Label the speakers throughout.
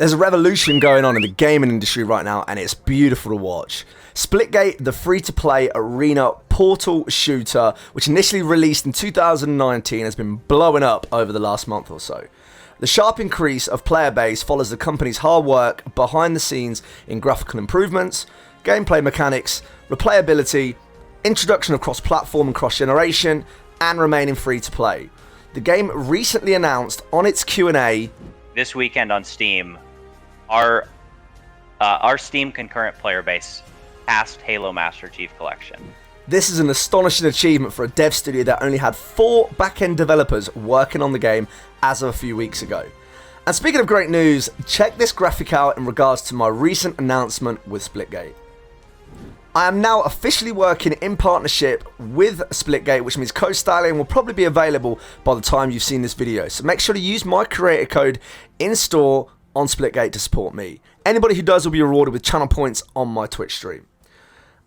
Speaker 1: There's a revolution going on in the gaming industry right now, and it's beautiful to watch. Splitgate, the free-to-play arena portal shooter, which initially released in 2019, has been blowing up over the last month or so. The sharp increase of player base follows the company's hard work behind the scenes in graphical improvements, gameplay mechanics, replayability, introduction of cross-platform and cross-generation, and remaining free-to-play. The game recently announced on its Q&A
Speaker 2: this weekend on Steam, our Steam concurrent player base passed Halo Master Chief Collection.
Speaker 1: This is an astonishing achievement for a dev studio that only had 4 back-end developers working on the game as of a few weeks ago. And speaking of great news, check this graphic out in regards to my recent announcement with Splitgate. I am now officially working in partnership with Splitgate, which means code styling will probably be available by the time you've seen this video. So make sure to use my creator code in store on Splitgate to support me. Anybody who does will be rewarded with channel points on my Twitch stream.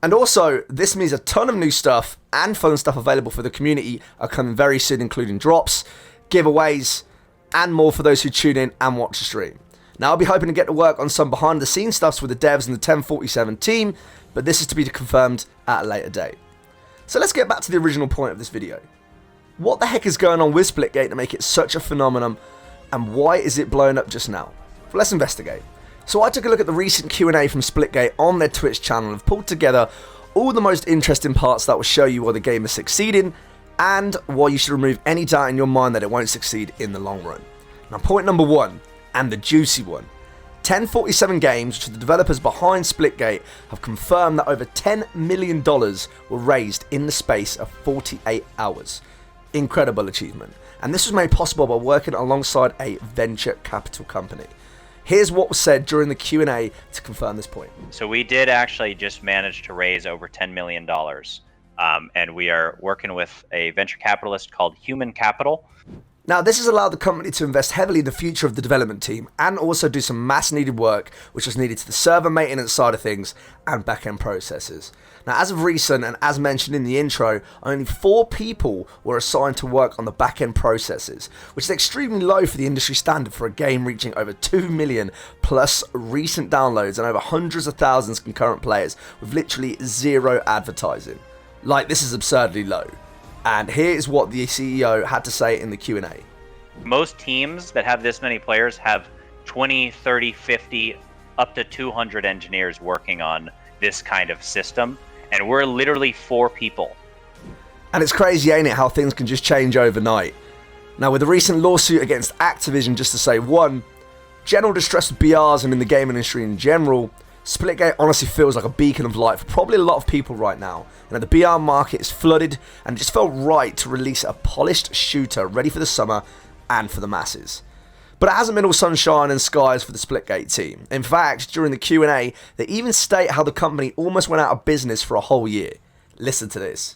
Speaker 1: And also, this means a ton of new stuff and fun stuff available for the community are coming very soon, including drops, giveaways, and more for those who tune in and watch the stream. Now, I'll be hoping to get to work on some behind-the-scenes stuff with the devs and the 1047 team, but this is to be confirmed at a later date. So let's get back to the original point of this video. What the heck is going on with Splitgate to make it such a phenomenon, and why is it blowing up just now? Well, let's investigate. So I took a look at the recent Q&A from Splitgate on their Twitch channel and have pulled together all the most interesting parts that will show you why the game is succeeding and why you should remove any doubt in your mind that it won't succeed in the long run. Now, point number 1, and the juicy one. 1047 Games, which are the developers behind Splitgate, have confirmed that over $10 million were raised in the space of 48 hours. Incredible achievement. And this was made possible by working alongside a venture capital company. Here's what was said during the Q&A to confirm this point.
Speaker 2: So we did actually just manage to raise over $10 million. And we are working with a venture capitalist called Human Capital.
Speaker 1: Now, this has allowed the company to invest heavily in the future of the development team and also do some mass needed work which was needed to the server maintenance side of things and back-end processes. Now, as of recent and as mentioned in the intro, only 4 people were assigned to work on the back-end processes, which is extremely low for the industry standard for a game reaching over 2 million plus recent downloads and over hundreds of thousands concurrent players with literally 0 advertising. Like, this is absurdly low. And here's what the CEO had to say in the Q&A.
Speaker 2: Most teams that have this many players have 20, 30, 50, up to 200 engineers working on this kind of system. And we're literally 4 people.
Speaker 1: And it's crazy, ain't it, how things can just change overnight. Now, with the recent lawsuit against Activision, just to say one, general distress with BRs and in the gaming industry in general, Splitgate honestly feels like a beacon of light for probably a lot of people right now. You know, the BR market is flooded, and it just felt right to release a polished shooter ready for the summer and for the masses. But it hasn't been all sunshine and skies for the Splitgate team. In fact, during the Q&A, they even state how the company almost went out of business for a whole year. Listen to this.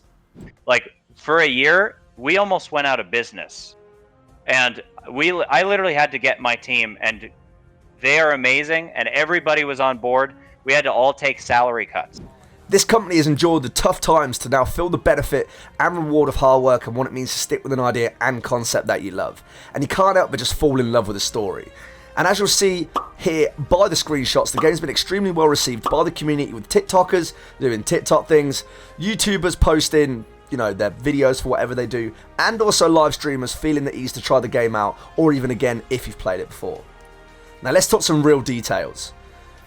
Speaker 2: Like, for a year, we almost went out of business. And I literally had to get my team, and they are amazing, and everybody was on board. We had to all take salary cuts.
Speaker 1: This company has endured the tough times to now feel the benefit and reward of hard work and what it means to stick with an idea and concept that you love. And you can't help but just fall in love with the story. And as you'll see here by the screenshots, the game's been extremely well received by the community, with TikTokers doing TikTok things, YouTubers posting, you know, their videos for whatever they do, and also live streamers feeling the ease to try the game out, or even again if you've played it before. Now let's talk some real details.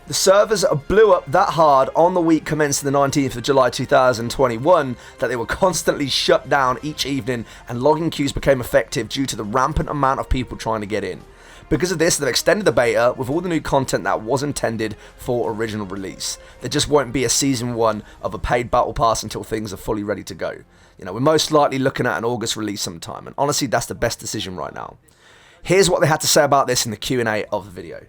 Speaker 1: The servers blew up that hard on the week commencing the 19th of July 2021 that they were constantly shut down each evening, and logging queues became effective due to the rampant amount of people trying to get in. Because of this, they've extended the beta with all the new content that was intended for original release. There just won't be a season 1 of a paid battle pass until things are fully ready to go. You know, we're most likely looking at an August release sometime, and honestly that's the best decision right now. Here's what they had to say about this in the Q&A of the video.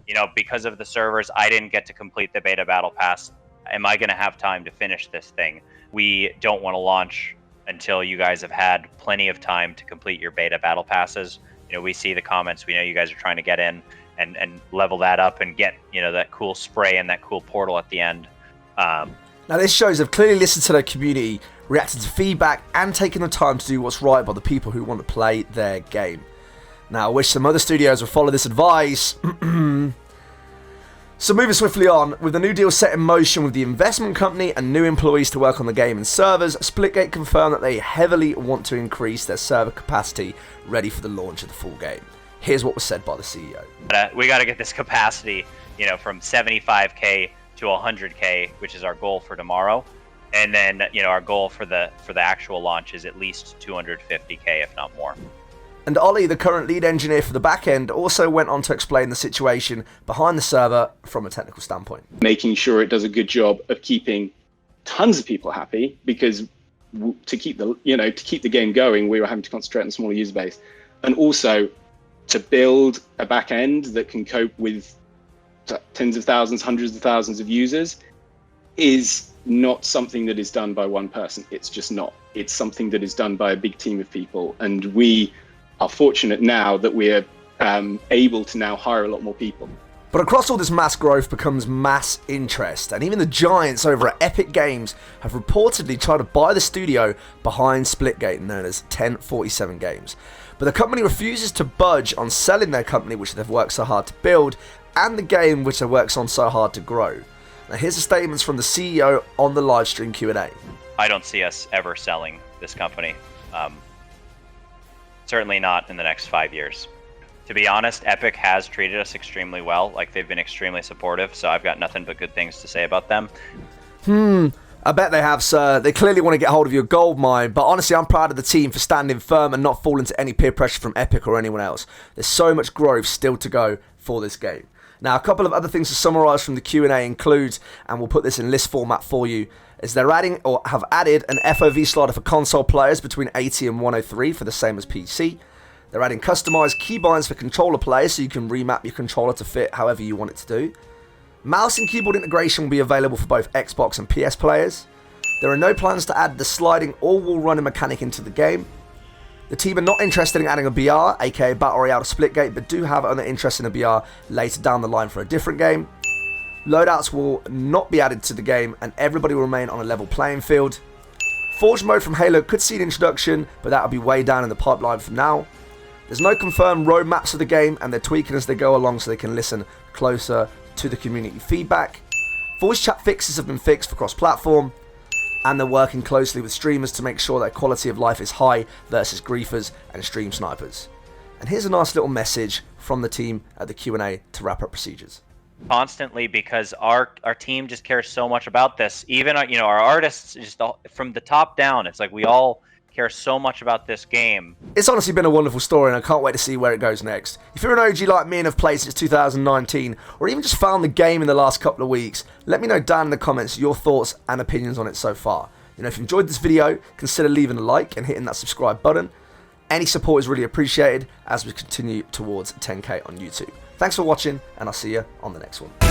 Speaker 2: You know, because of the servers, I didn't get to complete the beta battle pass. Am I going to have time to finish this thing? We don't want to launch until you guys have had plenty of time to complete your beta battle passes. You know, we see the comments. We know you guys are trying to get in and level that up and get, you know, that cool spray and that cool portal at the end.
Speaker 1: Now, this shows they've clearly listened to their community, reacted to feedback, and taken the time to do what's right by the people who want to play their game. Now, I wish some other studios would follow this advice. So moving swiftly on, with the new deal set in motion with the investment company and new employees to work on the game and servers, Splitgate confirmed that they heavily want to increase their server capacity ready for the launch of the full game. Here's what was said by the CEO.
Speaker 2: We got to get this capacity, from 75K to 100K, which is our goal for tomorrow. And then, our goal for the actual launch is at least 250K, if not more.
Speaker 1: And Ollie, the current lead engineer for the backend, also went on to explain the situation behind the server from a technical standpoint.
Speaker 3: Making sure it does a good job of keeping tons of people happy, because to keep the game going, we were having to concentrate on a smaller user base, and also to build a backend that can cope with tens of thousands, hundreds of thousands of users is not something that is done by one person. It's just not. It's something that is done by a big team of people, and we are fortunate now that we're able to now hire a lot more people.
Speaker 1: But across all this mass growth becomes mass interest, and even the giants over at Epic Games have reportedly tried to buy the studio behind Splitgate, known as 1047 Games. But the company refuses to budge on selling their company, which they've worked so hard to build, and the game which they worked on so hard to grow. Now here's the statements from the CEO on the live stream Q&A.
Speaker 2: I don't see us ever selling this company. Certainly not in the next 5 years. To be honest, Epic has treated us extremely well. Like, they've been extremely supportive, so I've got nothing but good things to say about them.
Speaker 1: I bet they have, sir. They clearly want to get hold of your gold mine, but honestly, I'm proud of the team for standing firm and not falling to any peer pressure from Epic or anyone else. There's so much growth still to go for this game. Now, a couple of other things to summarise from the Q&A include, and we'll put this in list format for you, is they're adding or have added an FOV slider for console players between 80 and 103 for the same as PC. They're adding customised keybinds for controller players so you can remap your controller to fit however you want it to do. Mouse and keyboard integration will be available for both Xbox and PS players. There are no plans to add the sliding or wall running mechanic into the game. The team are not interested in adding a BR, aka Battle Royale to Splitgate, but do have other interest in a BR later down the line for a different game. Loadouts will not be added to the game, and everybody will remain on a level playing field. Forge mode from Halo could see an introduction, but that will be way down in the pipeline from now. There's no confirmed roadmaps of the game, and they're tweaking as they go along so they can listen closer to the community feedback. Voice chat fixes have been fixed for cross-platform, and they're working closely with streamers to make sure their quality of life is high versus griefers and stream snipers. And here's a nice little message from the team at the Q&A to wrap up procedures.
Speaker 2: Constantly, because our team just cares so much about this. Even our artists, just from the top down, it's like we all care so much about this game.
Speaker 1: It's honestly been a wonderful story, and I can't wait to see where it goes next. If you're an OG like me and have played since 2019, or even just found the game in the last couple of weeks, let me know down in the comments your thoughts and opinions on it so far. If you enjoyed this video, consider leaving a like and hitting that subscribe button. Any support is really appreciated as we continue towards 10K on YouTube. Thanks for watching, and I'll see you on the next one.